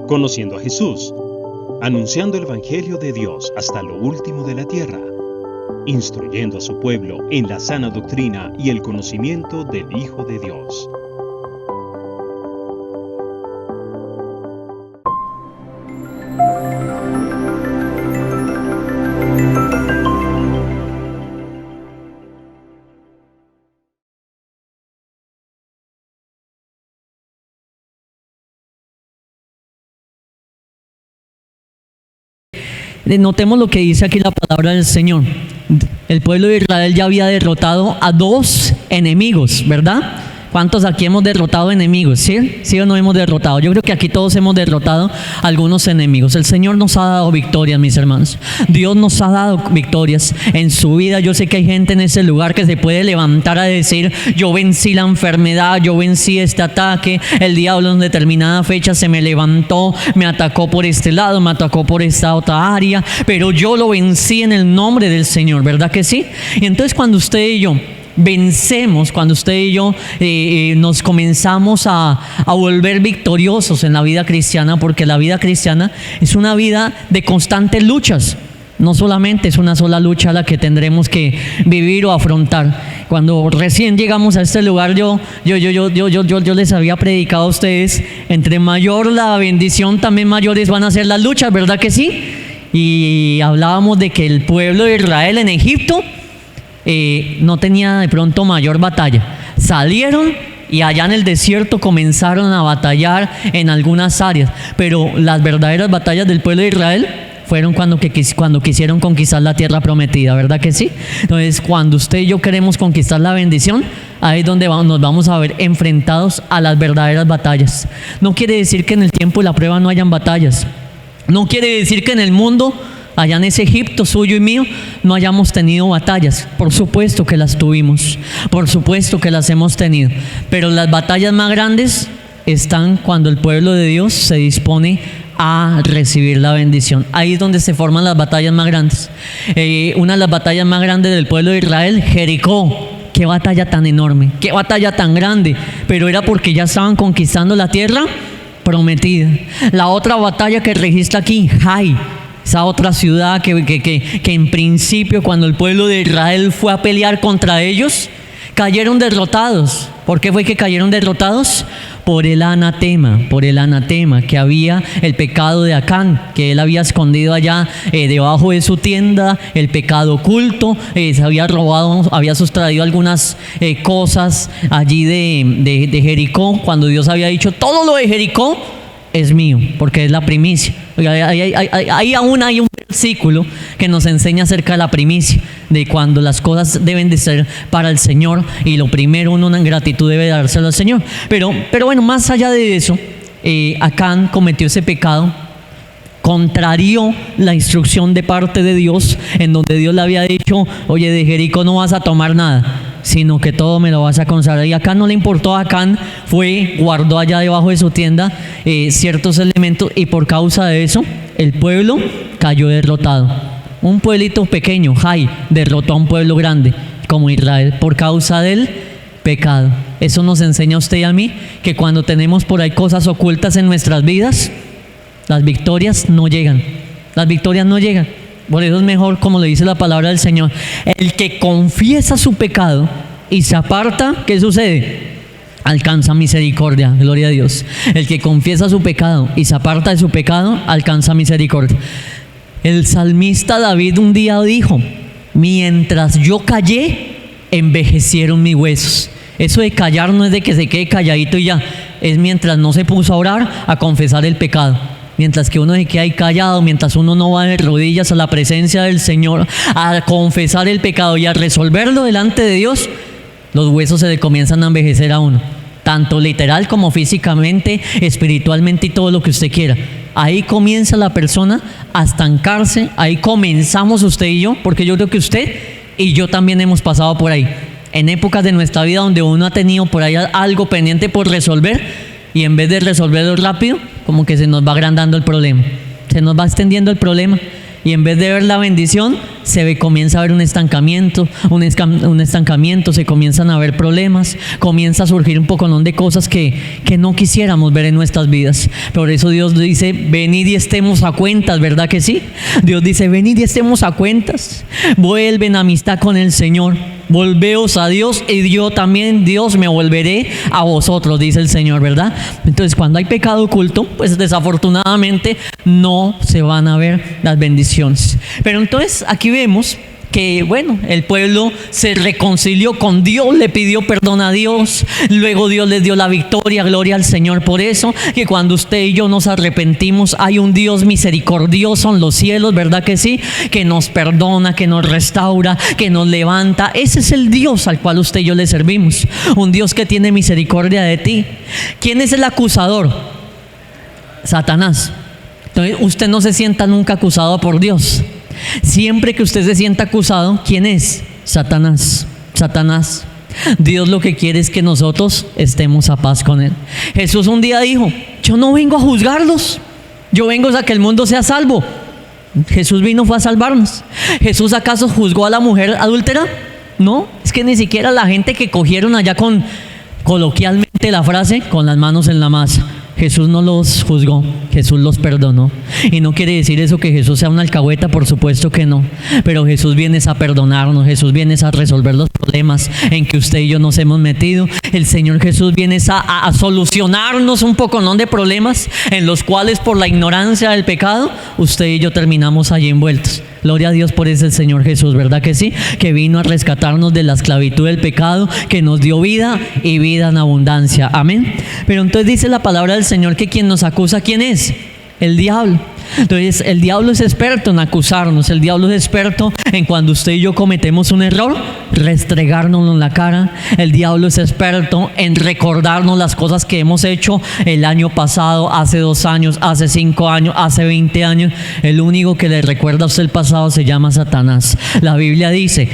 Conociendo a Jesús, anunciando el Evangelio de Dios hasta lo último de la tierra, instruyendo a su pueblo en la sana doctrina y el conocimiento del Hijo de Dios. Notemos lo que dice aquí la palabra del Señor. El pueblo de Israel ya había derrotado a 2 enemigos, ¿verdad? ¿Cuántos aquí hemos derrotado enemigos? ¿Sí? ¿Sí o no hemos derrotado? Yo creo que aquí todos hemos derrotado algunos enemigos. El Señor nos ha dado victorias, mis hermanos. Dios nos ha dado victorias en su vida. Yo sé que hay gente en ese lugar que se puede levantar a decir: yo vencí la enfermedad, yo vencí este ataque, el diablo en determinada fecha se me levantó, me atacó por este lado, me atacó por esta otra área, pero yo lo vencí en el nombre del Señor, ¿verdad que sí? Y entonces cuando usted y yo vencemos, cuando usted y yo nos comenzamos a volver victoriosos en la vida cristiana, porque la vida cristiana es una vida de constantes luchas. No solamente es una sola lucha la que tendremos que vivir o afrontar. Cuando recién llegamos a este lugar, yo les había predicado a ustedes: entre mayor la bendición, también mayores van a ser las luchas, ¿verdad que sí? Y hablábamos de que el pueblo de Israel en Egipto no tenía de pronto mayor batalla. Salieron y allá en el desierto comenzaron a batallar en algunas áreas, pero las verdaderas batallas del pueblo de Israel fueron cuando quisieron conquistar la tierra prometida, ¿verdad que sí? Entonces, cuando usted y yo queremos conquistar la bendición, ahí es donde nos vamos a ver enfrentados a las verdaderas batallas. No quiere decir que en el tiempo de la prueba no hayan batallas. No quiere decir que en el mundo, allá en ese Egipto suyo y mío, no hayamos tenido batallas. Por supuesto que las tuvimos, por supuesto que las hemos tenido, pero las batallas más grandes están cuando el pueblo de Dios se dispone a recibir la bendición. Ahí es donde se forman las batallas más grandes. Una de las batallas más grandes del pueblo de Israel, Jericó. Qué batalla tan enorme, qué batalla tan grande, pero era porque ya estaban conquistando la tierra prometida. La otra batalla que registra aquí, Jai, esa otra ciudad que en principio, cuando el pueblo de Israel fue a pelear contra ellos, cayeron derrotados. ¿Por qué fue que cayeron derrotados? Por el anatema que había, el pecado de Acán, que él había escondido allá debajo de su tienda, el pecado oculto. Se había robado, había sustraído algunas cosas allí de Jericó, cuando Dios había dicho: todo lo de Jericó es mío, porque es la primicia. Ahí aún hay un versículo que nos enseña acerca de la primicia, de cuando las cosas deben de ser para el Señor, y lo primero uno en gratitud debe dárselo al Señor. Pero bueno, más allá de eso, Acán cometió ese pecado, contrarió la instrucción de parte de Dios, en donde Dios le había dicho: oye, de Jericó no vas a tomar nada, sino que todo me lo vas a consagrar. Y Acán no le importó. Acán guardó allá debajo de su tienda ciertos elementos, y por causa de eso el pueblo cayó derrotado. Un pueblito pequeño, Jai, derrotó a un pueblo grande como Israel por causa del pecado. Eso nos enseña a usted y a mí que cuando tenemos por ahí cosas ocultas en nuestras vidas, las victorias no llegan. Las victorias no llegan. Por eso es mejor, como le dice la palabra del Señor, el que confiesa su pecado y se aparta, ¿qué sucede? Alcanza misericordia, gloria a Dios. El que confiesa su pecado y se aparta de su pecado, alcanza misericordia. El salmista David un día dijo: mientras yo callé, envejecieron mis huesos. Eso de callar no es de que se quede calladito y ya, es mientras no se puso a orar, a confesar el pecado. Mientras que uno se queda ahí callado, mientras uno no va de rodillas a la presencia del Señor a confesar el pecado y a resolverlo delante de Dios, los huesos se le comienzan a envejecer a uno, tanto literal como físicamente, espiritualmente y todo lo que usted quiera. Ahí comienza la persona a estancarse, ahí comenzamos usted y yo, porque yo creo que usted y yo también hemos pasado por ahí, en épocas de nuestra vida donde uno ha tenido por ahí algo pendiente por resolver, y en vez de resolverlo rápido, como que se nos va agrandando el problema, se nos va extendiendo el problema, Y en vez de ver la bendición, comienza a ver un estancamiento, se comienzan a ver problemas, comienza a surgir un poconón de cosas que no quisiéramos ver en nuestras vidas. Por eso Dios dice, venid y estemos a cuentas, ¿verdad que sí? Dios dice, venid y estemos a cuentas, vuelven a amistad con el Señor. Volveos a Dios y yo también, Dios, me volveré a vosotros, dice el Señor, ¿verdad? Entonces, cuando hay pecado oculto, pues desafortunadamente no se van a ver las bendiciones. Pero entonces aquí vemos que, bueno, el pueblo se reconcilió con Dios, le pidió perdón a Dios, luego Dios les dio la victoria, gloria al Señor. Por eso que cuando usted y yo nos arrepentimos, hay un Dios misericordioso en los cielos, ¿verdad que sí? Que nos perdona, que nos restaura, que nos levanta. Ese es el Dios al cual usted y yo le servimos, un Dios que tiene misericordia de ti. ¿Quién es el acusador? Satanás. Entonces usted no se sienta nunca acusado por Dios. Siempre que usted se sienta acusado, ¿quién es? Satanás. Satanás. Dios lo que quiere es que nosotros estemos a paz con Él. Jesús un día dijo, yo no vengo a juzgarlos, yo vengo a que el mundo sea salvo. Jesús fue a salvarnos. ¿Jesús acaso juzgó a la mujer adúltera? No, es que ni siquiera la gente que cogieron allá con, coloquialmente la frase, con las manos en la masa. Jesús no los juzgó, Jesús los perdonó. Y no quiere decir eso que Jesús sea una alcahueta, por supuesto que no. Pero Jesús viene a perdonarnos, Jesús viene a resolver los problemas en que usted y yo nos hemos metido. El Señor Jesús viene a solucionarnos un poconón de problemas en los cuales por la ignorancia del pecado, usted y yo terminamos allí envueltos. Gloria a Dios por ese Señor Jesús, ¿verdad que sí? Que vino a rescatarnos de la esclavitud del pecado, que nos dio vida y vida en abundancia. Amén. Pero entonces dice la palabra del Señor que quien nos acusa, ¿quién es? El diablo. Entonces el diablo es experto en acusarnos, el diablo es experto en cuando usted y yo cometemos un error, restregárnoslo en la cara. El diablo es experto en recordarnos las cosas que hemos hecho el año pasado, hace 2 años, hace 5 años, hace 20 años. El único que le recuerda a usted el pasado se llama Satanás. La Biblia dice,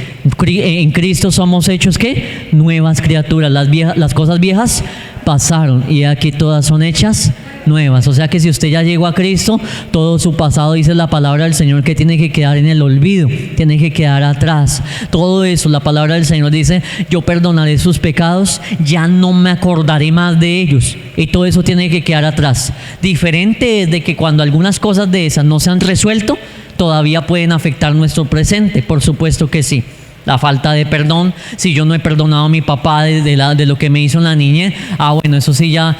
en Cristo somos hechos ¿qué? Nuevas criaturas. Las cosas viejas pasaron y aquí todas son hechas nuevas. O sea que si usted ya llegó a Cristo, todo su pasado, dice la palabra del Señor, que tiene que quedar en el olvido, tiene que quedar atrás. Todo eso, la palabra del Señor dice, yo perdonaré sus pecados, ya no me acordaré más de ellos. Y todo eso tiene que quedar atrás. Diferente es de que cuando algunas cosas de esas no se han resuelto, todavía pueden afectar nuestro presente, por supuesto que sí. La falta de perdón, si yo no he perdonado a mi papá de lo que me hizo en la niñez, bueno, eso sí ya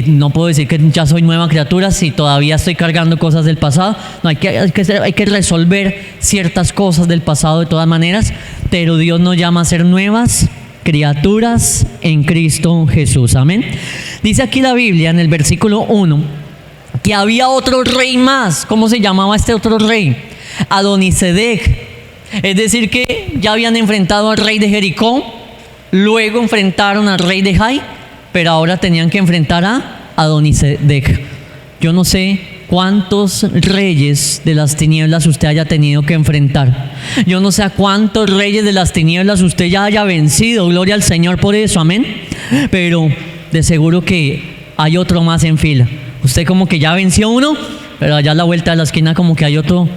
no puedo decir que ya soy nueva criatura si todavía estoy cargando cosas del pasado. No, hay que resolver ciertas cosas del pasado de todas maneras, pero Dios nos llama a ser nuevas criaturas en Cristo Jesús. Amén. Dice aquí la Biblia en el versículo 1 que había otro rey más. ¿Cómo se llamaba este otro rey? Adonisedec. Es decir que ya habían enfrentado al rey de Jericó, luego enfrentaron al rey de Jai, pero ahora tenían que enfrentar a Adonisedec. Yo no sé cuántos reyes de las tinieblas usted haya tenido que enfrentar. Yo no sé a cuántos reyes de las tinieblas usted ya haya vencido. Gloria al Señor por eso, amén. Pero de seguro que hay otro más en fila. Usted como que ya venció uno, pero allá a la vuelta de la esquina como que hay otro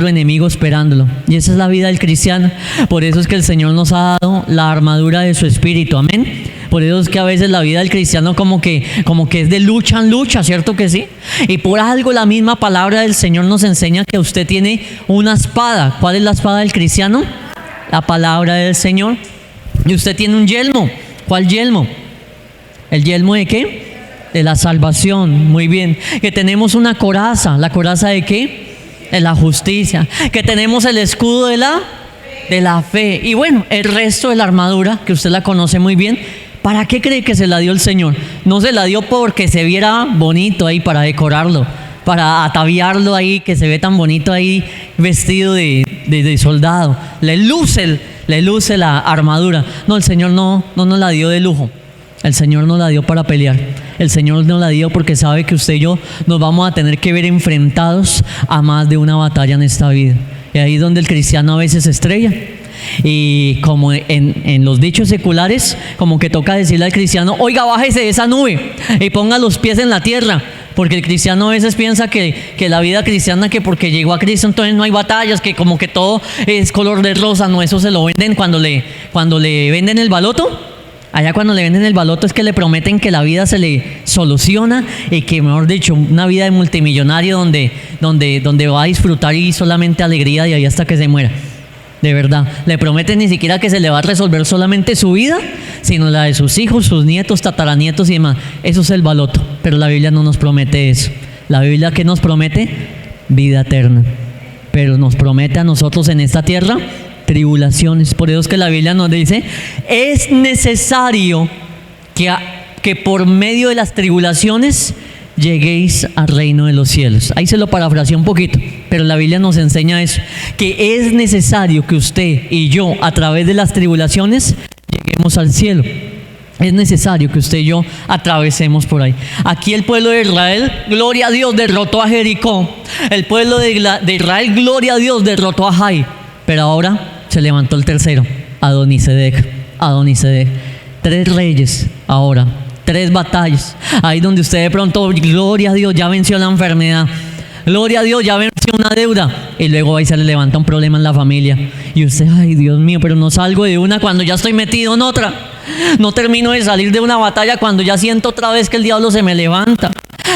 enemigo esperándolo. Y esa es la vida del cristiano. Por eso es que el Señor nos ha dado la armadura de su espíritu, amén. Por eso es que a veces la vida del cristiano como que es de lucha en lucha, ¿cierto que sí? Y por algo la misma palabra del Señor nos enseña que usted tiene una espada. ¿Cuál es la espada del cristiano? La palabra del Señor. Y usted tiene un yelmo. ¿Cuál yelmo? ¿El yelmo de qué? De la salvación. Muy bien. Que tenemos una coraza. ¿La coraza de qué? De la justicia. Que tenemos el escudo de la fe. Y bueno, el resto de la armadura, que usted la conoce muy bien. ¿Para qué cree que se la dio el Señor? No se la dio porque se viera bonito ahí para decorarlo, para ataviarlo ahí, que se ve tan bonito ahí vestido de soldado. Le luce la armadura. No, el Señor no nos la dio de lujo. El Señor nos la dio para pelear. El Señor nos la dio porque sabe que usted y yo nos vamos a tener que ver enfrentados a más de una batalla en esta vida. Y ahí es donde el cristiano a veces se estrella. Y como en los dichos seculares, como que toca decirle al cristiano, oiga, bájese de esa nube y ponga los pies en la tierra. Porque el cristiano a veces piensa que la vida cristiana, que porque llegó a Cristo entonces no hay batallas, que como que todo es color de rosa. No, eso se lo venden cuando le venden el baloto. Allá cuando le venden el baloto es que le prometen que la vida se le soluciona y que, mejor dicho, una vida de multimillonario donde va a disfrutar y solamente alegría de ahí hasta que se muera. De verdad, le prometen ni siquiera que se le va a resolver solamente su vida, sino la de sus hijos, sus nietos, tataranietos y demás. Eso es el baloto, pero la Biblia no nos promete eso. La Biblia, ¿qué nos promete? Vida eterna. Pero nos promete a nosotros en esta tierra tribulaciones. Por eso es que la Biblia nos dice, es necesario que por medio de las tribulaciones lleguéis al reino de los cielos. Ahí se lo parafraseé un poquito, pero la Biblia nos enseña eso, que es necesario que usted y yo a través de las tribulaciones lleguemos al cielo. Es necesario que usted y yo atravesemos por ahí. Aquí el pueblo de Israel, gloria a Dios, derrotó a Jericó. El pueblo de Israel, gloria a Dios, derrotó a Jai. Pero ahora se levantó el tercero, Adonisedec. 3 reyes ahora, 3 batallas. Ahí donde usted de pronto, gloria a Dios, ya venció la enfermedad. Gloria a Dios, ya venció una deuda. Y luego ahí se le levanta un problema en la familia. Y usted, ay Dios mío, pero no salgo de una cuando ya estoy metido en otra. No termino de salir de una batalla cuando ya siento otra vez que el diablo se me levanta.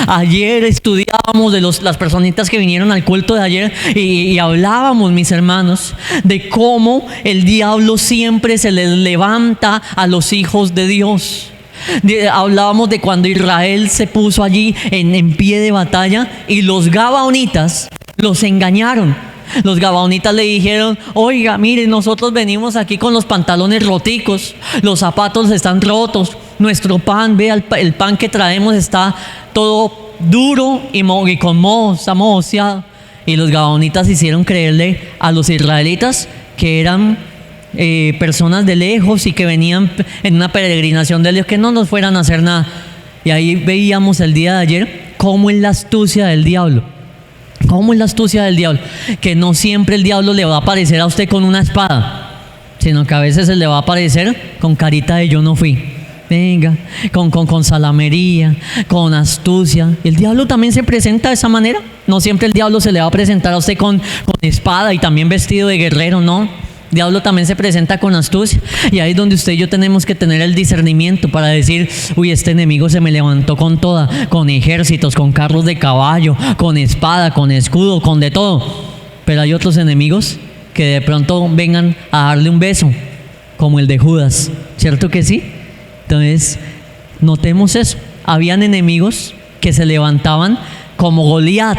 Ayer estudiábamos de las personitas que vinieron al culto de ayer y hablábamos, mis hermanos, de cómo el diablo siempre se les levanta a los hijos de Dios. Hablábamos de cuando Israel se puso allí en pie de batalla y los gabaonitas los engañaron. Los gabaonitas le dijeron, oiga, mire, nosotros venimos aquí con los pantalones roticos, los zapatos están rotos, nuestro pan, vea el pan que traemos está todo duro y con moho, está mohoseado. Y los gabaonitas hicieron creerle a los israelitas que eran personas de lejos y que venían en una peregrinación de Dios, que no nos fueran a hacer nada. Y ahí veíamos el día de ayer cómo es la astucia del diablo. ¿Cómo es la astucia del diablo? Que no siempre el diablo le va a aparecer a usted con una espada, sino que a veces se le va a aparecer con carita de yo no fui. Venga, con salamería, con astucia. El diablo también se presenta de esa manera. No siempre el diablo se le va a presentar a usted con espada y también vestido de guerrero, no. El diablo también se presenta con astucia. Y ahí es donde usted y yo tenemos que tener el discernimiento para decir, uy, este enemigo se me levantó con toda, con ejércitos, con carros de caballo, con espada, con escudo, con de todo. Pero hay otros enemigos que de pronto vengan a darle un beso, como el de Judas, ¿cierto que sí? Entonces, notemos eso. Habían enemigos que se levantaban como Goliat,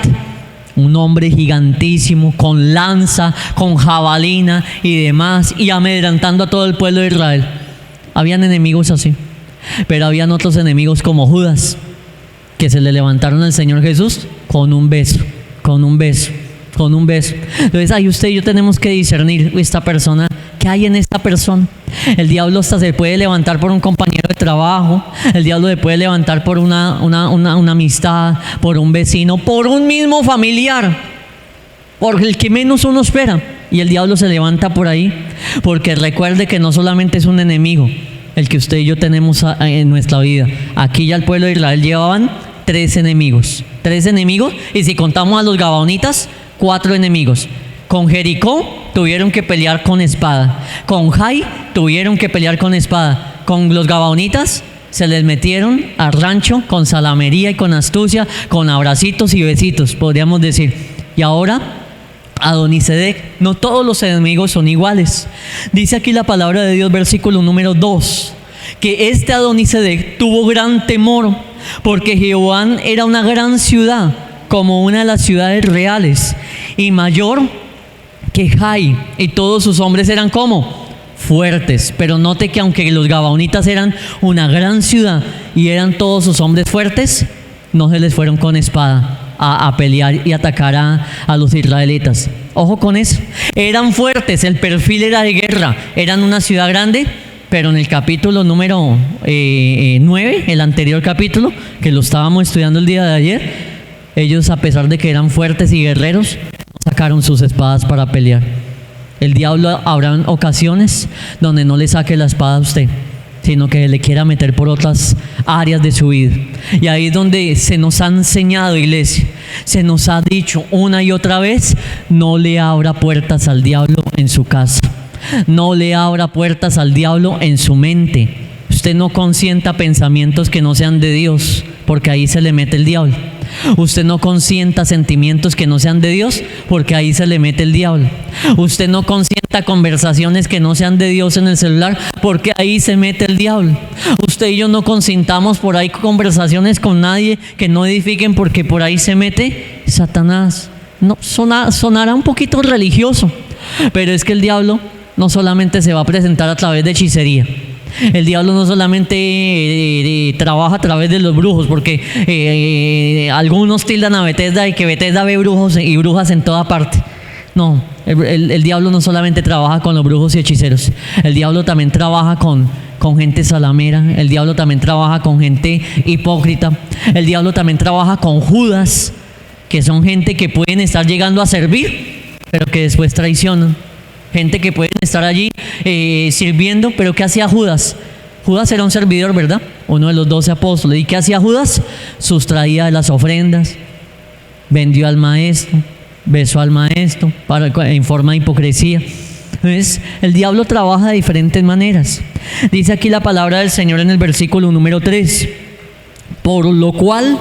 un hombre gigantísimo, con lanza, con jabalina y demás, y amedrentando a todo el pueblo de Israel. Habían enemigos así. Pero habían otros enemigos como Judas, que se le levantaron al Señor Jesús con un beso. Entonces ahí usted y yo tenemos que discernir esta persona. ¿Qué hay en esta persona? El diablo hasta se puede levantar por un compañero de trabajo. El diablo se puede levantar por una amistad, por un vecino, por un mismo familiar, por el que menos uno espera. Y el diablo se levanta por ahí, porque recuerde que no solamente es un enemigo el que usted y yo tenemos en nuestra vida. Aquí ya el pueblo de Israel llevaban 3 enemigos, y si contamos a los gabaonitas, 4 enemigos. Con Jericó tuvieron que pelear con espada. Con Jai tuvieron que pelear con espada. Con los gabaonitas se les metieron al rancho con salamería y con astucia, con abracitos y besitos, podríamos decir. Y ahora, Adonisedec, no todos los enemigos son iguales. Dice aquí la palabra de Dios, versículo número 2, que este Adonisedec tuvo gran temor, porque Jehová era una gran ciudad, como una de las ciudades reales, y mayor que Jai, y todos sus hombres eran como fuertes. Pero note que aunque los gabaonitas eran una gran ciudad y eran todos sus hombres fuertes, no se les fueron con espada a pelear y atacar a los israelitas. Ojo con eso. Eran fuertes, el perfil era de guerra, eran una ciudad grande. Pero en el capítulo número 9, el anterior capítulo, que lo estábamos estudiando el día de ayer, ellos, a pesar de que eran fuertes y guerreros, sacaron sus espadas para pelear. El diablo habrá ocasiones donde no le saque la espada a usted, sino que le quiera meter por otras áreas de su vida. Y ahí es donde se nos ha enseñado, iglesia, se nos ha dicho una y otra vez: no le abra puertas al diablo en su casa, no le abra puertas al diablo en su mente. Usted no consienta pensamientos que no sean de Dios, porque ahí se le mete el diablo. Usted no consienta sentimientos que no sean de Dios, porque ahí se le mete el diablo. Usted no consienta conversaciones que no sean de Dios en el celular, porque ahí se mete el diablo. Usted y yo no consintamos por ahí conversaciones con nadie que no edifiquen, porque por ahí se mete Satanás. No, sonará un poquito religioso, pero es que el diablo no solamente se va a presentar a través de hechicería. El diablo no solamente trabaja a través de los brujos, porque algunos tildan a Bethesda de que Bethesda ve brujos y brujas en toda parte. No, el diablo no solamente trabaja con los brujos y hechiceros. El diablo también trabaja con gente salamera. El diablo también trabaja con gente hipócrita. El diablo también trabaja con Judas, que son gente que pueden estar llegando a servir, pero que después traicionan. Gente que pueden estar allí sirviendo, pero ¿qué hacía Judas? Judas era un servidor, ¿verdad? Uno de los 12 apóstoles. ¿Y qué hacía Judas? Sustraía de las ofrendas, vendió al maestro, besó al maestro en forma de hipocresía. Entonces, el diablo trabaja de diferentes maneras. Dice aquí la palabra del Señor en el versículo número 3: por lo cual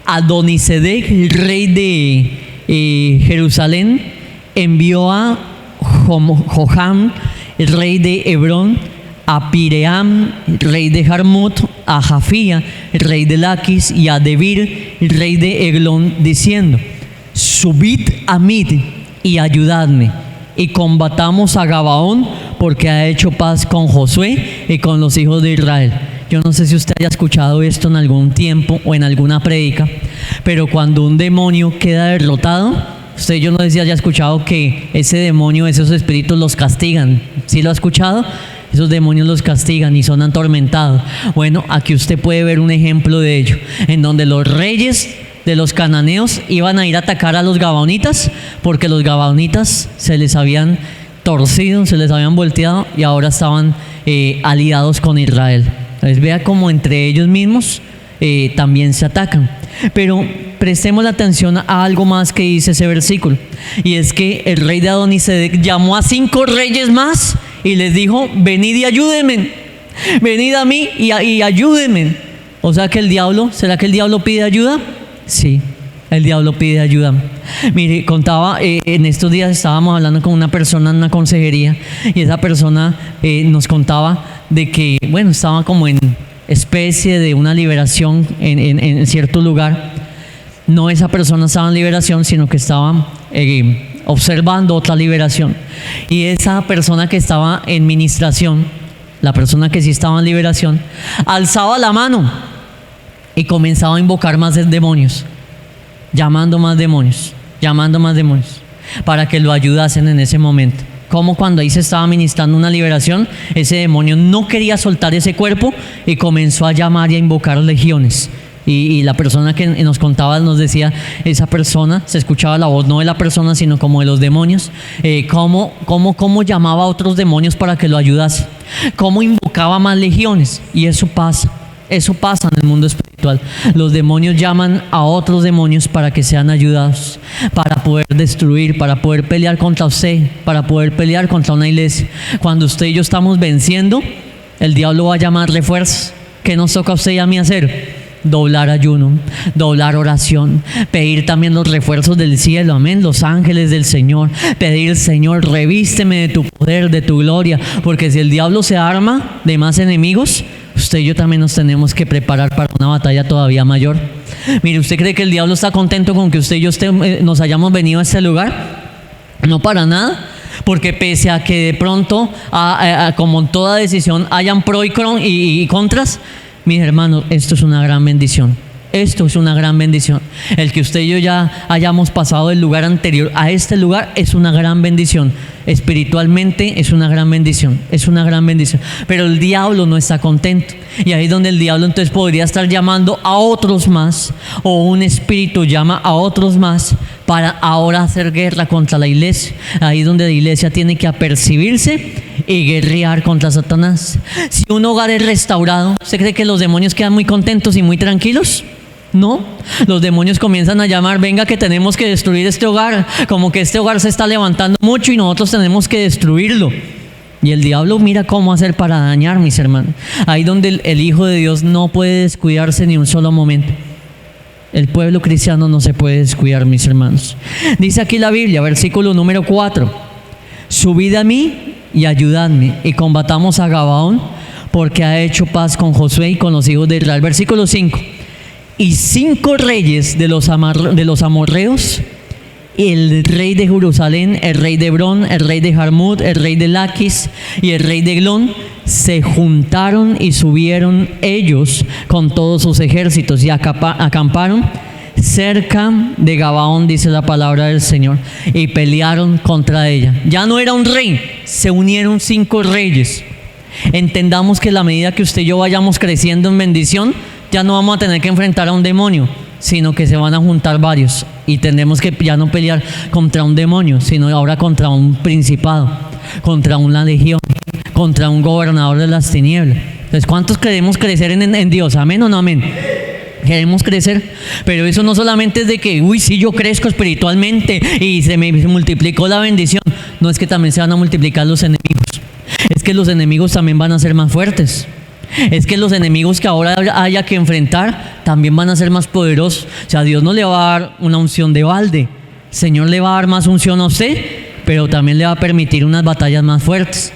Adonisedec, rey de Jerusalén, envió a Joram, el rey de Hebrón, a Piream, rey de Jarmut, a Jafía, el rey de Laquis, y a Debir, el rey de Eglón, diciendo: subid a Mid y ayudadme, y combatamos a Gabaón, porque ha hecho paz con Josué y con los hijos de Israel. Yo no sé si usted haya escuchado esto en algún tiempo o en alguna prédica, pero cuando un demonio queda derrotado, usted, yo no sé si haya escuchado que ese demonio, esos espíritus los castigan. ¿Sí lo ha escuchado? Esos demonios los castigan y son atormentados. Bueno, aquí usted puede ver un ejemplo de ello, en donde los reyes de los cananeos iban a ir a atacar a los gabaonitas, porque los gabaonitas se les habían torcido, se les habían volteado y ahora estaban aliados con Israel. Entonces vea cómo entre ellos mismos también se atacan. Pero prestemos la atención a algo más que dice ese versículo, y es que el rey de Adonisedec llamó a 5 reyes más y les dijo: venid y ayúdenme, venid a mí y ayúdenme. O sea que el diablo, ¿será que el diablo pide ayuda? Sí, el diablo pide ayuda. Mire, contaba, en estos días estábamos hablando con una persona en una consejería, y esa persona nos contaba de que, bueno, estaba como en especie de una liberación en cierto lugar. No, esa persona estaba en liberación, sino que estaba observando otra liberación. Y esa persona que estaba en ministración, la persona que sí estaba en liberación, alzaba la mano y comenzaba a invocar más demonios, llamando más demonios, para que lo ayudasen en ese momento. Como cuando ahí se estaba ministrando una liberación, ese demonio no quería soltar ese cuerpo y comenzó a llamar y a invocar legiones. Y la persona que nos contaba nos decía, esa persona, se escuchaba la voz no de la persona, sino como de los demonios, cómo llamaba a otros demonios para que lo ayudase, cómo invocaba más legiones. Y eso pasa en el mundo espiritual. Los demonios llaman a otros demonios para que sean ayudados, para poder destruir, para poder pelear contra usted, para poder pelear contra una iglesia. Cuando usted y yo estamos venciendo, el diablo va a llamar refuerzos. ¿Qué nos toca a usted y a mí hacer? Doblar ayuno, doblar oración, pedir también los refuerzos del cielo, amén, los ángeles del Señor, pedir: Señor, revísteme de tu poder, de tu gloria, porque si el diablo se arma de más enemigos, usted y yo también nos tenemos que preparar para una batalla todavía mayor. Mire, ¿usted cree que el diablo está contento con que usted y yo nos hayamos venido a este lugar? No, para nada. Porque pese a que de pronto, como en toda decisión, hayan pro y contras, mis hermanos, esto es una gran bendición. Esto es una gran bendición. El que usted y yo ya hayamos pasado del lugar anterior a este lugar es una gran bendición. Espiritualmente es una gran bendición. Es una gran bendición. Pero el diablo no está contento. Y ahí es donde el diablo entonces podría estar llamando a otros más, o un espíritu llama a otros más para ahora hacer guerra contra la iglesia. Ahí es donde la iglesia tiene que apercibirse y guerrear contra Satanás. Si un hogar es restaurado, ¿usted cree que los demonios quedan muy contentos y muy tranquilos? No, los demonios comienzan a llamar: venga que tenemos que destruir este hogar, como que este hogar se está levantando mucho y nosotros tenemos que destruirlo. Y el diablo mira cómo hacer para dañar, mis hermanos. Ahí donde el Hijo de Dios no puede descuidarse ni un solo momento. El pueblo cristiano no se puede descuidar, mis hermanos. Dice aquí la Biblia, versículo número 4: subid a mí y ayudadme, y combatamos a Gabaón, porque ha hecho paz con Josué y con los hijos de Israel. Versículo 5: y 5 reyes de los amorreos, el rey de Jerusalén, el rey de Hebrón, el rey de Jarmut, el rey de Laquis y el rey de Eglón, se juntaron y subieron ellos con todos sus ejércitos y acamparon cerca de Gabaón, dice la palabra del Señor, y pelearon contra ella. Ya no era un rey, se unieron 5 reyes. Entendamos que a la medida que usted y yo vayamos creciendo en bendición, ya no vamos a tener que enfrentar a un demonio, sino que se van a juntar varios, y tendremos que ya no pelear contra un demonio, sino ahora contra un principado, contra una legión, contra un gobernador de las tinieblas. Entonces, ¿cuántos queremos crecer en Dios? ¿Amén o no amén? Queremos crecer, pero eso no solamente es de que, uy, sí, yo crezco espiritualmente y se me multiplicó la bendición. No, es que también se van a multiplicar los enemigos. Es que los enemigos también van a ser más fuertes. Es que los enemigos que ahora haya que enfrentar también van a ser más poderosos. O sea, Dios no le va a dar una unción de balde. El Señor le va a dar más unción a usted, pero también le va a permitir unas batallas más fuertes.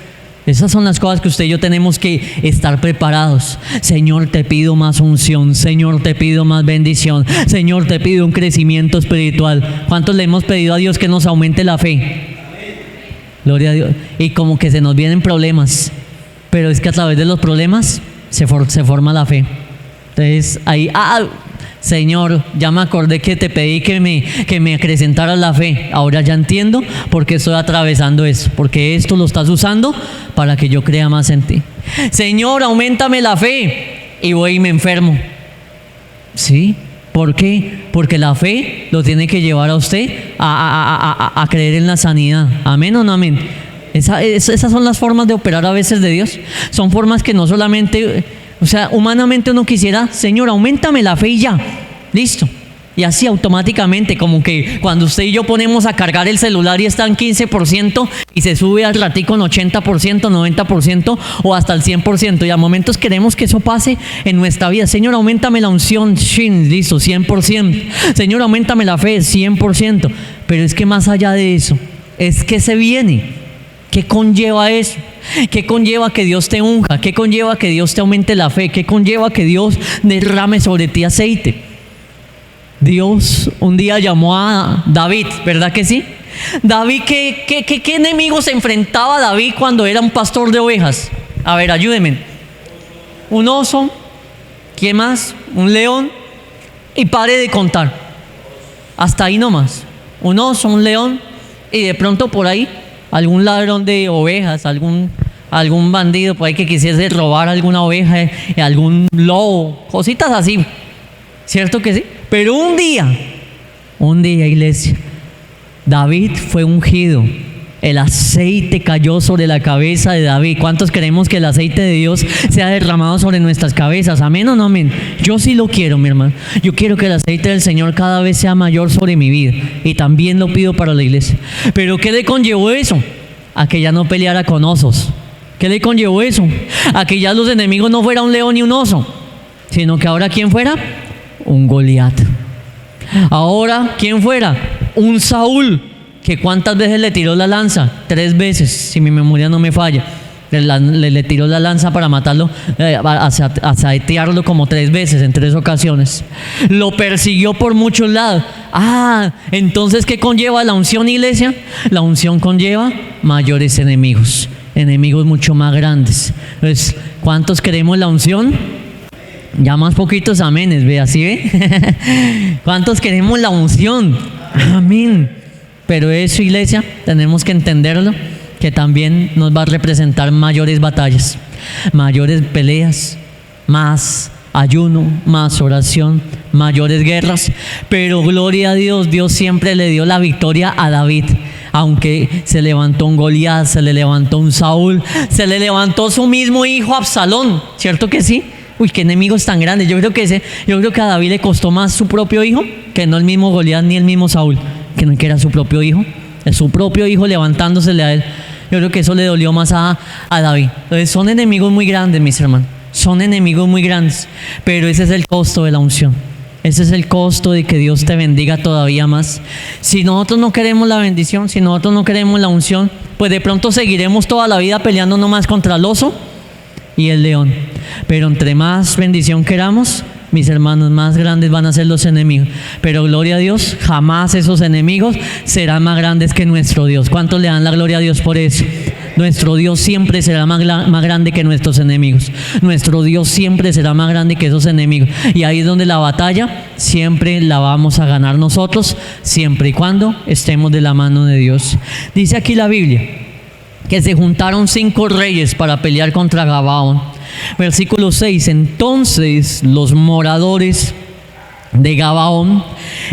Esas son las cosas que usted y yo tenemos que estar preparados. Señor, te pido más unción. Señor, te pido más bendición. Señor, te pido un crecimiento espiritual. ¿Cuántos le hemos pedido a Dios que nos aumente la fe? Gloria a Dios. Y como que se nos vienen problemas, pero es que a través de los problemas se forma la fe. Entonces ahí, Señor, ya me acordé que te pedí que me acrecentaras la fe. Ahora ya entiendo por qué estoy atravesando eso, porque esto lo estás usando para que yo crea más en ti. Señor, auméntame la fe, y voy y me enfermo. ¿Sí? ¿Por qué? Porque la fe lo tiene que llevar a usted a creer en la sanidad. ¿Amén o no amén? Esas son las formas de operar a veces de Dios. Son formas que no solamente, o sea, humanamente uno quisiera: Señor, auméntame la fe y ya, listo. Y así automáticamente, como que cuando usted y yo ponemos a cargar el celular y está en 15% y se sube al ratico en 80%, 90% o hasta el 100%. Y a momentos queremos que eso pase en nuestra vida. Señor, auméntame la unción, listo, 100%. Señor, auméntame la fe, 100%. Pero es que más allá de eso, es que se viene. ¿Qué conlleva eso? ¿Qué conlleva que Dios te unja? ¿Qué conlleva que Dios te aumente la fe? ¿Qué conlleva que Dios derrame sobre ti aceite? Dios un día llamó a David, ¿verdad que sí? David, ¿qué enemigo se enfrentaba a David cuando era un pastor de ovejas? A ver, ayúdenme. Un oso, ¿qué más? Un león, y pare de contar. Hasta ahí nomás. Un oso, un león, y de pronto por ahí algún ladrón de ovejas, algún bandido por ahí que quisiese robar alguna oveja, algún lobo, cositas así. ¿Cierto que sí? Pero un día, iglesia, David fue ungido. El aceite cayó sobre la cabeza de David. ¿Cuántos queremos que el aceite de Dios sea derramado sobre nuestras cabezas? ¿Amén o no amén? Yo sí lo quiero, mi hermano. Yo quiero que el aceite del Señor cada vez sea mayor sobre mi vida. Y también lo pido para la iglesia. ¿Pero qué le conllevó eso? A que ya no peleara con osos. ¿Qué le conllevó eso? A que ya los enemigos no fuera un león ni un oso, sino que ahora ¿quién fuera? Un Goliat. Ahora ¿quién fuera? Un Saúl, que ¿cuántas veces le tiró la lanza? 3 veces, si mi memoria no me falla. Le tiró la lanza para matarlo, a saetearlo como 3 veces, en 3 ocasiones. Lo persiguió por muchos lados. Entonces, ¿qué conlleva la unción, iglesia? La unción conlleva mayores enemigos mucho más grandes. Entonces, ¿cuántos queremos la unción? Ya más poquitos amenes, ve, así ve. ¿Cuántos queremos la unción? Amén. Pero eso, iglesia, tenemos que entenderlo, que también nos va a representar mayores batallas, mayores peleas, más ayuno, más oración, mayores guerras. Pero gloria a Dios, Dios siempre le dio la victoria a David. Aunque se levantó un Goliat, se le levantó un Saúl, se le levantó su mismo hijo Absalón, ¿cierto que sí? Uy, qué enemigos tan grandes. Yo creo que a David le costó más su propio hijo que no el mismo Goliat ni el mismo Saúl, que era su propio hijo. Es su propio hijo levantándosele a él. Yo creo que eso le dolió más a David. Entonces son enemigos muy grandes, mis hermanos. Son enemigos muy grandes. Pero ese es el costo de la unción. Ese es el costo de que Dios te bendiga todavía más. Si nosotros no queremos la bendición, si nosotros no queremos la unción, pues de pronto seguiremos toda la vida peleando nomás contra el oso y el león. Pero entre más bendición queramos, mis hermanos, más grandes van a ser los enemigos. Pero gloria a Dios, jamás esos enemigos serán más grandes que nuestro Dios. ¿Cuántos le dan la gloria a Dios por eso? Nuestro Dios siempre será más grande que nuestros enemigos. Nuestro Dios siempre será más grande que esos enemigos. Y ahí es donde la batalla siempre la vamos a ganar nosotros, siempre y cuando estemos de la mano de Dios. Dice aquí la Biblia que se juntaron 5 reyes para pelear contra Gabaón. Versículo 6. Entonces los moradores de Gabaón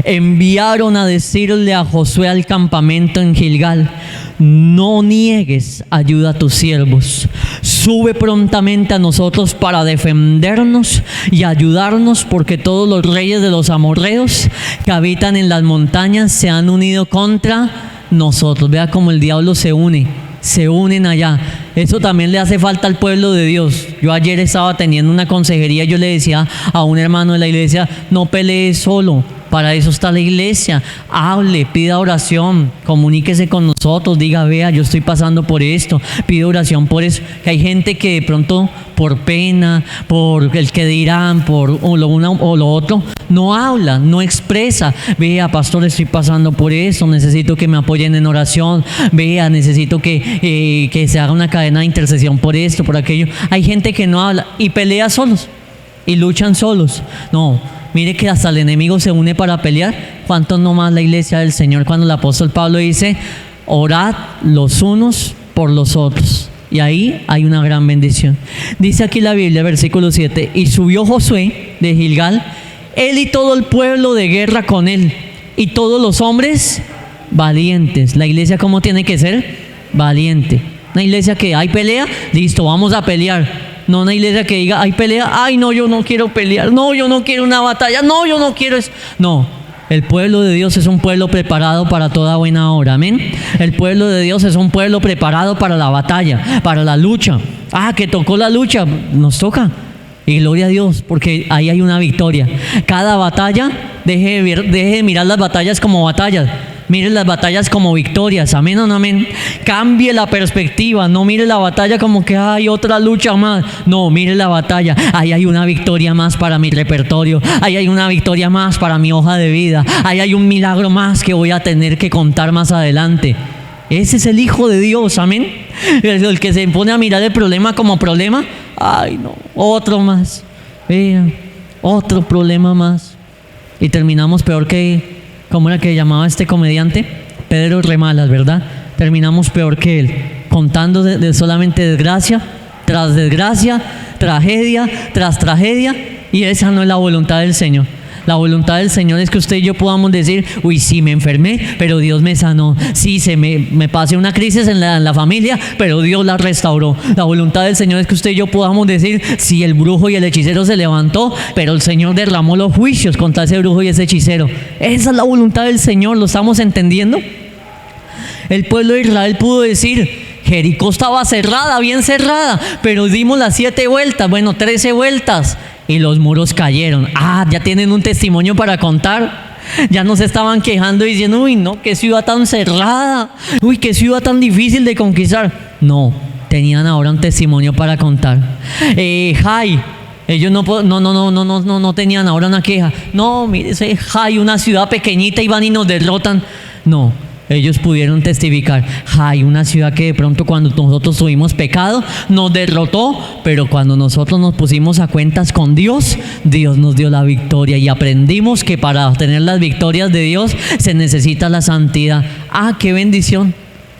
enviaron a decirle a Josué al campamento en Gilgal: no niegues ayuda a tus siervos, sube prontamente a nosotros para defendernos y ayudarnos, porque todos los reyes de los amorreos que habitan en las montañas se han unido contra nosotros. Vea cómo el diablo se unen allá. Eso también le hace falta al pueblo de Dios. Yo ayer estaba teniendo una consejería, yo le decía a un hermano de la iglesia: no pelee solo, para eso está la iglesia. Hable, pida oración, comuníquese con nosotros, diga: vea, yo estoy pasando por esto, pide oración por eso. Que hay gente que de pronto por pena, por el que dirán, por lo uno o lo otro, no habla, no expresa: vea, pastor, estoy pasando por eso, necesito que me apoyen en oración, vea, necesito que se haga una cadena de intercesión por esto, por aquello. Hay gente que no habla y pelea solos y luchan solos. No, mire que hasta el enemigo se une para pelear. ¿Cuánto no más la iglesia del Señor cuando el apóstol Pablo dice: orad los unos por los otros? Y ahí hay una gran bendición. Dice aquí la Biblia, versículo 7: y subió Josué de Gilgal, él y todo el pueblo de guerra con él, y todos los hombres valientes. La iglesia, ¿cómo tiene que ser? Valiente. Una iglesia que hay pelea, listo, vamos a pelear. No una iglesia que diga: hay pelea, ay no, yo no quiero pelear, no, yo no quiero una batalla, no, yo no quiero eso. No, el pueblo de Dios es un pueblo preparado para toda buena obra, amén. El pueblo de Dios es un pueblo preparado para la batalla, para la lucha. Que tocó la lucha, nos toca. Y gloria a Dios, porque ahí hay una victoria. Cada batalla, deje de mirar las batallas como batallas. Mire las batallas como victorias, amén o no amén. Cambie la perspectiva, no mire la batalla como que hay otra lucha más. No, mire la batalla, ahí hay una victoria más para mi repertorio, ahí hay una victoria más para mi hoja de vida, ahí hay un milagro más que voy a tener que contar más adelante. Ese es el Hijo de Dios, amén. El que se pone a mirar el problema como problema, ay no, otro más, vean, otro problema más. Y terminamos peor que... ¿Cómo era que llamaba este comediante? Pedro Remalas, ¿verdad? Terminamos peor que él, contando de solamente desgracia tras desgracia, tragedia tras tragedia, y esa no es la voluntad del Señor. La voluntad del Señor es que usted y yo podamos decir: uy, sí, me enfermé, pero Dios me sanó. Sí, me pasé una crisis en la familia, pero Dios la restauró. La voluntad del Señor es que usted y yo podamos decir: sí, el brujo y el hechicero se levantó, pero el Señor derramó los juicios contra ese brujo y ese hechicero. Esa es la voluntad del Señor, ¿lo estamos entendiendo? El pueblo de Israel pudo decir: Jericó estaba cerrada, bien cerrada, pero dimos las 7 vueltas, 13 vueltas, y los muros cayeron. Ya tienen un testimonio para contar. Ya no se estaban quejando diciendo: uy, no, qué ciudad tan cerrada, uy, qué ciudad tan difícil de conquistar. No, tenían ahora un testimonio para contar. Ellos no tenían ahora una queja. No, mire, Jai, una ciudad pequeñita, y van y nos derrotan. No, ellos pudieron testificar: hay una ciudad que de pronto cuando nosotros tuvimos pecado nos derrotó, pero cuando nosotros nos pusimos a cuentas con Dios, Dios nos dio la victoria, y aprendimos que para obtener las victorias de Dios se necesita la santidad. ¡Ah, qué bendición!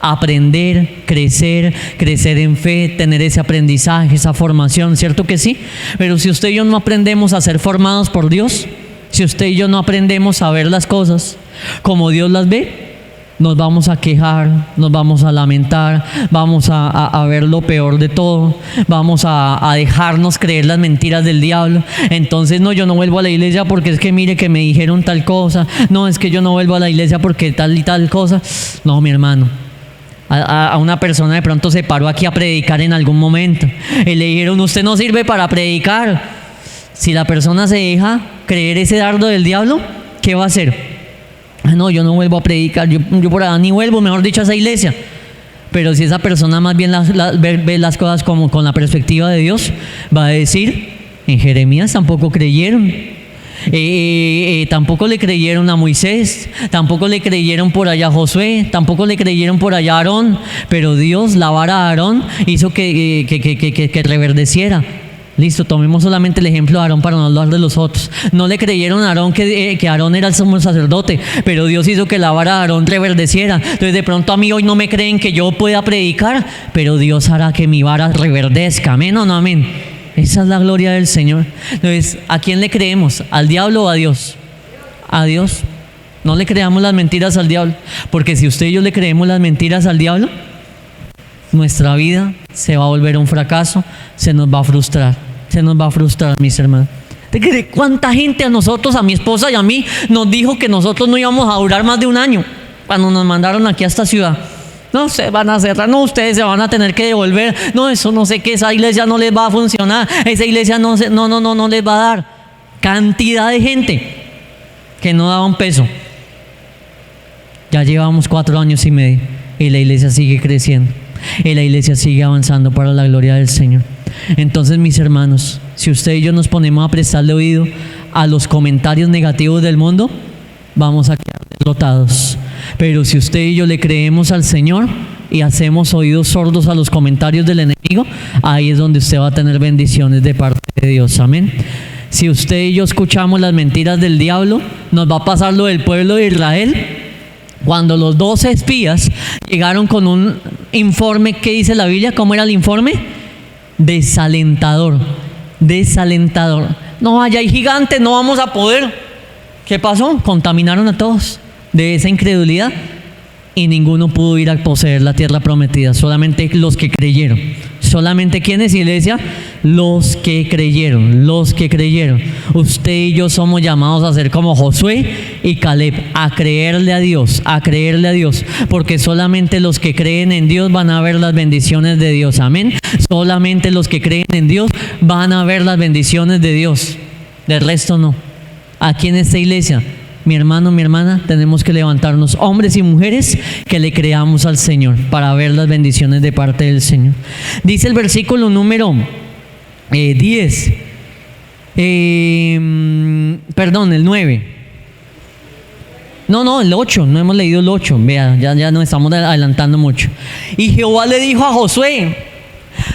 Aprender, crecer en fe, tener ese aprendizaje, esa formación, ¿cierto que sí? Pero si usted y yo no aprendemos a ser formados por Dios, si usted y yo no aprendemos a ver las cosas como Dios las ve, nos vamos a quejar, nos vamos a lamentar, vamos a ver lo peor de todo, vamos a dejarnos creer las mentiras del diablo. Entonces, no, yo no vuelvo a la iglesia porque es que mire que me dijeron tal cosa, no, es que yo no vuelvo a la iglesia porque tal y tal cosa. No, mi hermano, a una persona de pronto se paró aquí a predicar en algún momento y le dijeron: usted no sirve para predicar. Si la persona se deja creer ese dardo del diablo, ¿qué va a hacer? No, yo no vuelvo a predicar, yo por allá ni vuelvo, mejor dicho, a esa iglesia. Pero si esa persona más bien ve las cosas como con la perspectiva de Dios, va a decir: en Jeremías tampoco creyeron. Tampoco le creyeron a Moisés, tampoco le creyeron por allá a Josué, tampoco le creyeron por allá a Aarón, pero Dios, la vara de Aarón, hizo que reverdeciera. Listo, tomemos solamente el ejemplo de Aarón para no hablar de los otros. No le creyeron a Aarón que Aarón era el sumo sacerdote, pero Dios hizo que la vara de Aarón reverdeciera. Entonces de pronto a mí hoy no me creen que yo pueda predicar, pero Dios hará que mi vara reverdezca. ¿Amén o no amén? Esa es la gloria del Señor. Entonces, ¿a quién le creemos? ¿Al diablo o a Dios? A Dios. No le creamos las mentiras al diablo, porque si usted y yo le creemos las mentiras al diablo, nuestra vida se va a volver un fracaso, se nos va a frustrar, mis hermanos. ¿Cuánta gente a nosotros, a mi esposa y a mí, nos dijo que nosotros no íbamos a durar más de un año cuando nos mandaron aquí a esta ciudad? No, se van a cerrar, no, ustedes se van a tener que devolver, no, eso no sé qué, esa iglesia no les va a funcionar, esa iglesia no les va a dar. Cantidad de gente que no daba un peso. Ya llevamos 4 años y medio y la iglesia sigue creciendo, y la iglesia sigue avanzando para la gloria del Señor. Entonces, mis hermanos, si usted y yo nos ponemos a prestarle oído a los comentarios negativos del mundo, vamos a quedar derrotados. Pero si usted y yo le creemos al Señor y hacemos oídos sordos a los comentarios del enemigo, ahí es donde usted va a tener bendiciones de parte de Dios. Amén. Si usted y yo escuchamos las mentiras del diablo, nos va a pasar lo del pueblo de Israel, cuando los 12 espías llegaron con un informe. ¿Qué dice la Biblia? ¿Cómo era el informe? Desalentador. No, allá hay gigantes, no vamos a poder. ¿Qué pasó? Contaminaron a todos de esa incredulidad y ninguno pudo ir a poseer la tierra prometida, solamente los que creyeron. ¿Solamente quiénes, iglesia? Los que creyeron. Usted y yo somos llamados a ser como Josué y Caleb, a creerle a Dios, porque solamente los que creen en Dios van a ver las bendiciones de Dios. Amén. Solamente los que creen en Dios van a ver las bendiciones de Dios, del resto no. Aquí en esta iglesia, mi hermano, mi hermana, tenemos que levantarnos, hombres y mujeres, que le creamos al Señor para ver las bendiciones de parte del Señor. Dice el versículo número 10, el 9. No, el 8, no hemos leído el 8, vea, ya nos estamos adelantando mucho. Y Jehová le dijo a Josué: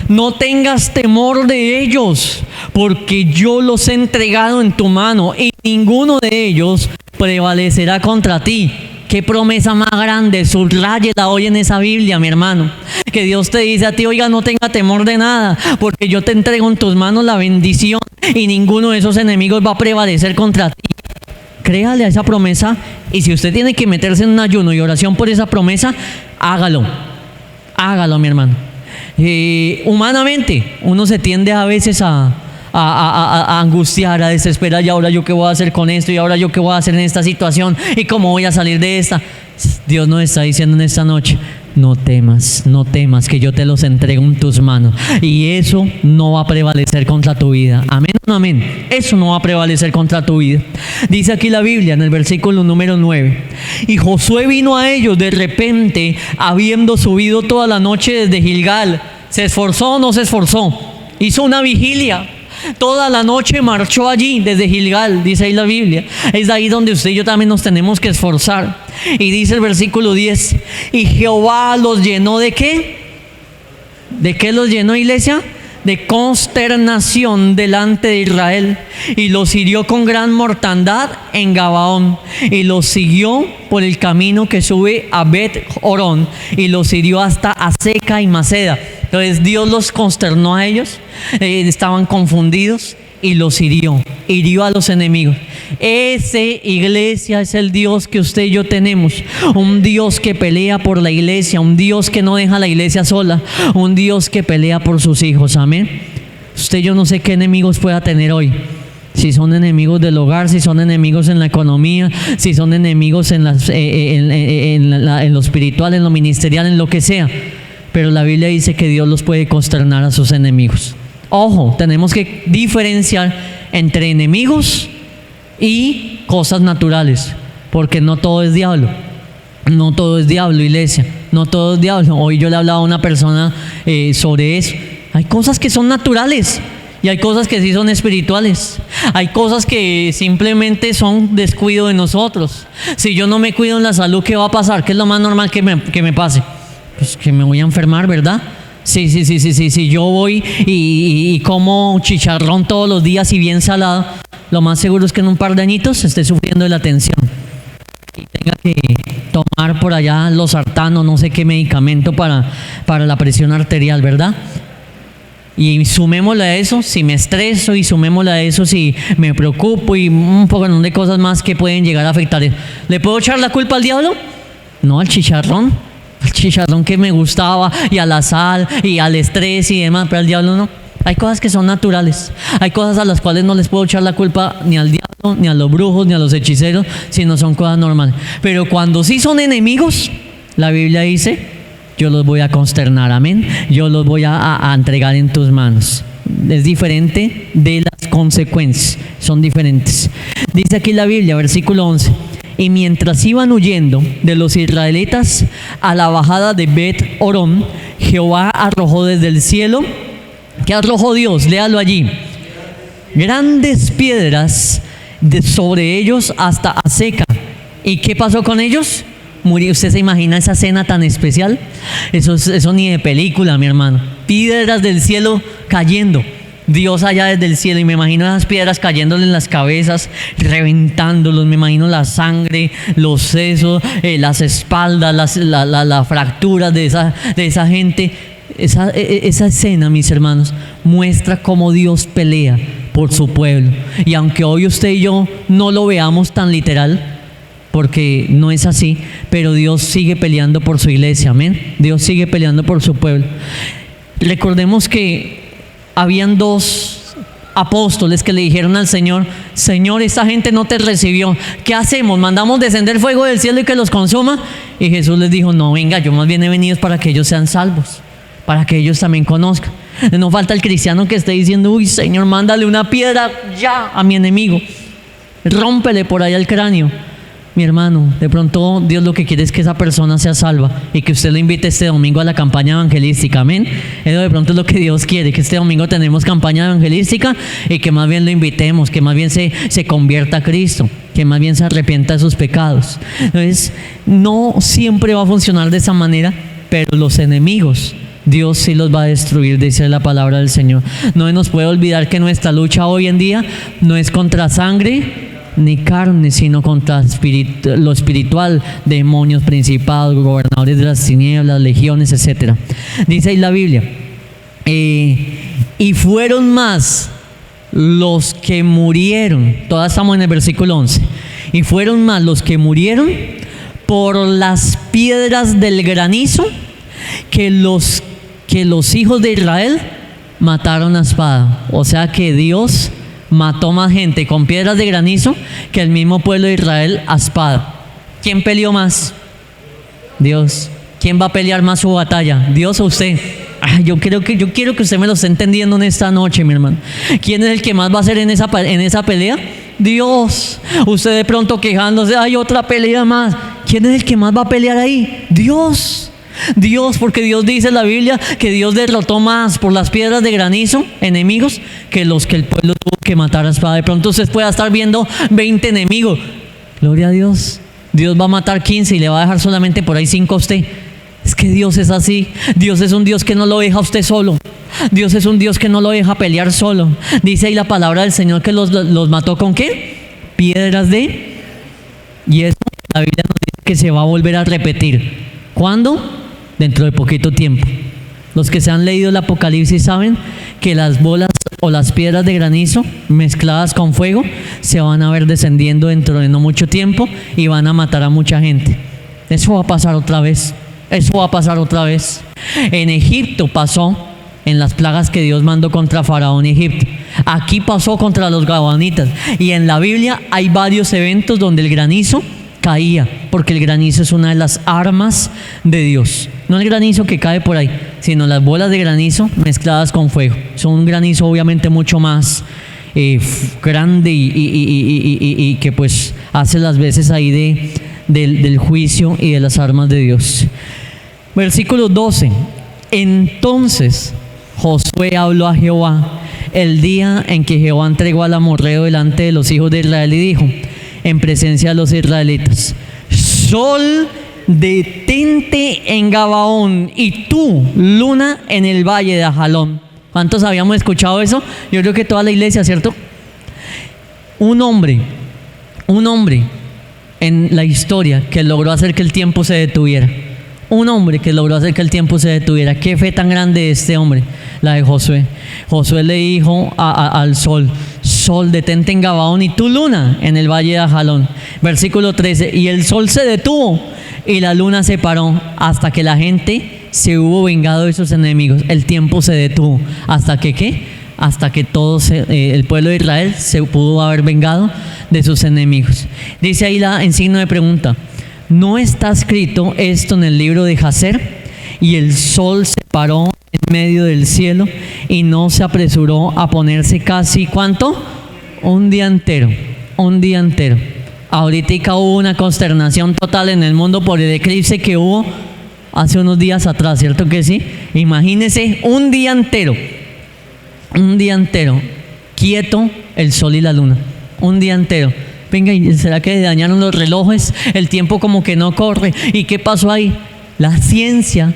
no tengas temor de ellos, porque yo los he entregado en tu mano y ninguno de ellos prevalecerá contra ti. Qué promesa más grande, subráyela hoy en esa Biblia, mi hermano. Que Dios te dice a ti: oiga, no tenga temor de nada, porque yo te entrego en tus manos la bendición y ninguno de esos enemigos va a prevalecer contra ti. Créale a esa promesa, y si usted tiene que meterse en un ayuno y oración por esa promesa, hágalo, mi hermano. Humanamente uno se tiende a veces a angustiar, a desesperar: y ahora yo qué voy a hacer con esto, y ahora yo qué voy a hacer en esta situación, y cómo voy a salir de esta. Dios nos está diciendo en esta noche: no temas, que yo te los entrego en tus manos, y eso no va a prevalecer contra tu vida. Amén o no amén. Eso no va a prevalecer contra tu vida. Dice aquí la Biblia en el versículo número 9: y Josué vino a ellos de repente, habiendo subido toda la noche desde Gilgal. ¿Se esforzó o no se esforzó? Hizo una vigilia. Toda la noche marchó allí desde Gilgal, dice ahí la Biblia. Es ahí donde usted y yo también nos tenemos que esforzar. Y dice el versículo 10, y Jehová los llenó ¿de qué? ¿De qué los llenó, iglesia? De consternación delante de Israel, y los hirió con gran mortandad en Gabaón, y los siguió por el camino que sube a Bet Horón, y los hirió hasta Aseca y Maceda. Entonces Dios los consternó a ellos, estaban confundidos y los hirió a los enemigos. Ese, iglesia, es el Dios que usted y yo tenemos, un Dios que pelea por la iglesia, un Dios que no deja a la iglesia sola, un Dios que pelea por sus hijos, amén. Usted, yo no sé qué enemigos pueda tener hoy, si son enemigos del hogar, si son enemigos en la economía, si son enemigos en lo espiritual, en lo ministerial, en lo que sea, pero la Biblia dice que Dios los puede consternar a sus enemigos. Ojo, tenemos que diferenciar entre enemigos y cosas naturales, porque no todo es diablo. No todo es diablo, iglesia. No todo es diablo. Hoy yo le hablaba a una persona sobre eso. Hay cosas que son naturales y hay cosas que sí son espirituales. Hay cosas que simplemente son descuido de nosotros. Si yo no me cuido en la salud, ¿qué va a pasar? ¿Qué es lo más normal que me pase? Pues que me voy a enfermar, ¿verdad? Sí, yo voy y como chicharrón todos los días y bien salado, lo más seguro es que en un par de añitos esté sufriendo de la tensión y tenga que tomar por allá losartano, no sé qué medicamento para la presión arterial, ¿verdad? Y sumémosle a eso si me estreso, y sumémosle a eso si me preocupo, y un poco de cosas más que pueden llegar a afectar. ¿Le puedo echar la culpa al diablo? No, al chicharrón. El chicharrón que me gustaba, y a la sal, y al estrés y demás, pero al diablo no. Hay cosas que son naturales, hay cosas a las cuales no les puedo echar la culpa ni al diablo, ni a los brujos, ni a los hechiceros, sino son cosas normales. Pero cuando sí son enemigos, la Biblia dice, yo los voy a consternar, amén. Yo los voy a entregar en tus manos. Es diferente de las consecuencias, son diferentes. Dice aquí la Biblia, versículo 11. Y mientras iban huyendo de los israelitas a la bajada de Bet Horón, Jehová arrojó desde el cielo. ¿Qué arrojó Dios? Léalo allí. Grandes piedras sobre ellos hasta Aseca. ¿Y qué pasó con ellos? Murió. ¿Usted se imagina esa escena tan especial? Eso ni de película, mi hermano. Piedras del cielo cayendo. Dios allá desde el cielo, y me imagino esas piedras cayéndole en las cabezas, reventándolos. Me imagino la sangre, los sesos, las espaldas, las fracturas de esa gente. Esa escena, mis hermanos, muestra cómo Dios pelea por su pueblo. Y aunque hoy usted y yo no lo veamos tan literal, porque no es así, pero Dios sigue peleando por su iglesia, amén. Dios sigue peleando por su pueblo. Recordemos que habían dos apóstoles que le dijeron al Señor: Señor, esta gente no te recibió, ¿qué hacemos? ¿Mandamos descender fuego del cielo y que los consuma? Y Jesús les dijo: no, venga, yo más bien he venido para que ellos sean salvos, para que ellos también conozcan. No falta el cristiano que esté diciendo: uy, Señor, mándale una piedra ya a mi enemigo, rómpele por allá el cráneo. Mi hermano, de pronto Dios lo que quiere es que esa persona sea salva y que usted lo invite este domingo a la campaña evangelística, amén. Eso de pronto es lo que Dios quiere, que este domingo tenemos campaña evangelística y que más bien lo invitemos, que más bien se convierta a Cristo, que más bien se arrepienta de sus pecados. Entonces, no siempre va a funcionar de esa manera, pero los enemigos Dios sí los va a destruir, dice la palabra del Señor. No nos puede olvidar que nuestra lucha hoy en día no es contra sangre ni carne, sino contra lo espiritual, demonios, principados, gobernadores de las tinieblas, legiones, etc. Dice ahí la Biblia, y fueron más los que murieron. Todavía estamos en el versículo 11. Y fueron más los que murieron por las piedras del granizo que los hijos de Israel mataron a espada. O sea que Dios mató más gente con piedras de granizo que el mismo pueblo de Israel a espada. ¿Quién peleó más? Dios. ¿Quién va a pelear más su batalla? ¿Dios o usted? Yo quiero que usted me lo esté entendiendo en esta noche, mi hermano. ¿Quién es el que más va a hacer en esa pelea? Dios. Usted de pronto quejándose: hay otra pelea más. ¿Quién es el que más va a pelear ahí? Dios. Dios, porque Dios dice en la Biblia que Dios derrotó más por las piedras de granizo, enemigos, que los que el pueblo tuvo que matar a espada. De pronto usted pueda estar viendo 20 enemigos. Gloria a Dios. Dios va a matar 15 y le va a dejar solamente por ahí 5 a usted. Es que Dios es así. Dios es un Dios que no lo deja a usted solo. Dios es un Dios que no lo deja pelear solo. Dice ahí la palabra del Señor que los mató ¿con qué? Piedras de... Y eso la Biblia nos dice que se va a volver a repetir. ¿Cuándo? Dentro de poquito tiempo. Los que se han leído el Apocalipsis saben que las bolas o las piedras de granizo mezcladas con fuego se van a ver descendiendo dentro de no mucho tiempo y van a matar a mucha gente. Eso va a pasar otra vez. Eso va a pasar otra vez. En Egipto pasó en las plagas que Dios mandó contra Faraón y Egipto. Aquí pasó contra los gabaonitas. Y en la Biblia hay varios eventos donde el granizo caía, porque el granizo es una de las armas de Dios. No el granizo que cae por ahí, sino las bolas de granizo mezcladas con fuego. Son un granizo obviamente mucho más grande y que pues hace las veces ahí del juicio y de las armas de Dios. Versículo 12. Entonces Josué habló a Jehová el día en que Jehová entregó al amorreo delante de los hijos de Israel y dijo, en presencia de los israelitas: Sol, detente en Gabaón, y tú, luna, en el valle de Ajalón. ¿Cuántos habíamos escuchado eso? Yo creo que toda la iglesia, ¿cierto? Un hombre en la historia que logró hacer que el tiempo se detuviera. Un hombre que logró hacer que el tiempo se detuviera. Qué fe tan grande de este hombre, la de Josué. Josué le dijo al sol: Sol, detente en Gabaón, y tú, luna, en el valle de Ajalón. Versículo 13. Y el sol se detuvo y la luna se paró hasta que la gente se hubo vengado de sus enemigos. El tiempo se detuvo. ¿Hasta que qué? Hasta que el pueblo de Israel se pudo haber vengado de sus enemigos. Dice ahí en signo de pregunta: ¿no está escrito esto en el libro de Jacer? Y el sol se paró en medio del cielo y no se apresuró a ponerse casi, ¿cuánto? Un día entero. Ahorita hubo una consternación total en el mundo por el eclipse que hubo hace unos días atrás, ¿cierto que sí? Imagínense un día entero, quieto el sol y la luna, un día entero. Venga, ¿será que dañaron los relojes? El tiempo como que no corre. ¿Y qué pasó ahí? La ciencia,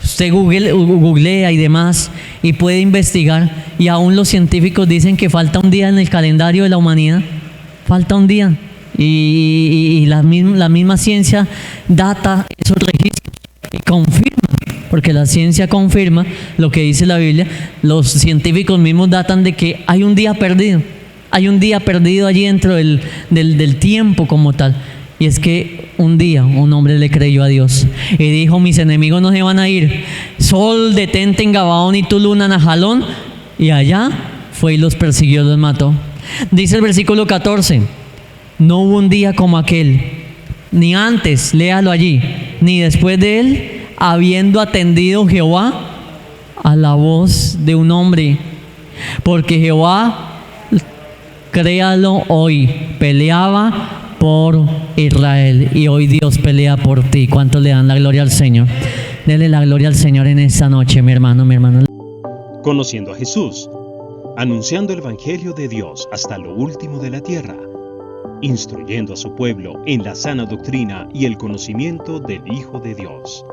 usted googlea y demás y puede investigar, y aún los científicos dicen que falta un día en el calendario de la humanidad. Falta un día. Y la misma ciencia data esos registros y confirma, porque la ciencia confirma lo que dice la Biblia. Los científicos mismos datan de que hay un día perdido. Hay un día perdido allí dentro del tiempo como tal. Y es que un día un hombre le creyó a Dios y dijo: mis enemigos no se van a ir. Sol, detente en Gabaón, y tu luna en Ajalón. Y allá fue y los persiguió, los mató. Dice el versículo 14: no hubo un día como aquel, ni antes, léalo allí, ni después de él, habiendo atendido Jehová a la voz de un hombre. Porque Jehová, créalo hoy, peleaba por Israel, y hoy Dios pelea por ti. ¿Cuántos le dan la gloria al Señor? Dele la gloria al Señor en esta noche, mi hermano, mi hermana. Conociendo a Jesús, anunciando el Evangelio de Dios hasta lo último de la tierra, instruyendo a su pueblo en la sana doctrina y el conocimiento del Hijo de Dios.